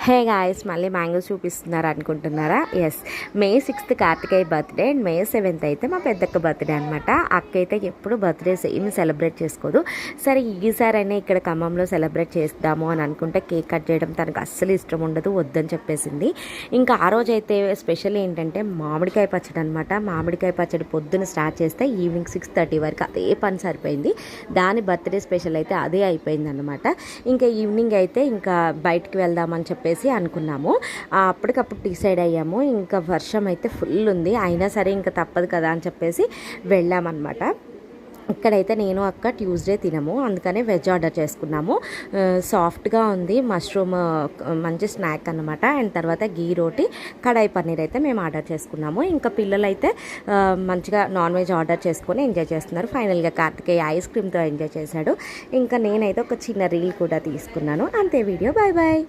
Hey guys, మళ్ళీ mangoes చూపిస్తున్నారు అనుకుంటున్నారా? Yes, May 6th Kartikeya birthday and May 7th అయితే మా పెద్దక్క బర్త్డే అనమాట. అక్క అయితే ఎప్పుడు బర్త్డేస్ ఏమి సెలబ్రేట్ చేసుకోదు. సరే ఈసారైనా ఇక్కడ ఖమ్మంలో సెలబ్రేట్ చేద్దాము అని అనుకుంటే కేక్ కట్ చేయడం తనకు అస్సలు ఇష్టం ఉండదు, వద్దని చెప్పేసింది. ఇంకా ఆ రోజు అయితే స్పెషల్ ఏంటంటే మామిడికాయ పచ్చడి అనమాట. మామిడికాయ పచ్చడి పొద్దున స్టార్ట్ చేస్తే ఈవినింగ్ 6:30 వరకు అదే పని సరిపోయింది. దాని బర్త్డే స్పెషల్ అయితే అదే అయిపోయింది అనమాట. ఇంకా ఈవినింగ్ అయితే ఇంకా బయటికి వెళ్దామని చెప్పేసి అనుకున్నాము. అప్పటికప్పుడు డిసైడ్ అయ్యాము. ఇంకా వర్షం అయితే ఫుల్ ఉంది, అయినా సరే ఇంకా తప్పదు కదా అని చెప్పేసి వెళ్ళామన్నమాట. ఇక్కడైతే నేను అక్క ట్యూస్డే తినము, అందుకనే వెజ్ ఆర్డర్ చేసుకున్నాము. సాఫ్ట్గా ఉంది, మష్రూమ్ మంచి స్నాక్ అనమాట. అండ్ తర్వాత గీ రోటీ, కడాయి పన్నీర్ అయితే మేము ఆర్డర్ చేసుకున్నాము. ఇంకా పిల్లలు అయితే మంచిగా నాన్ వెజ్ ఆర్డర్ చేసుకొని ఎంజాయ్ చేస్తున్నారు. ఫైనల్గా కార్తికేయ ఐస్ క్రీమ్తో ఎంజాయ్ చేశాడు. ఇంకా నేనైతే ఒక చిన్న రీల్ కూడా తీసుకున్నాను. అంతే వీడియో. Bye bye.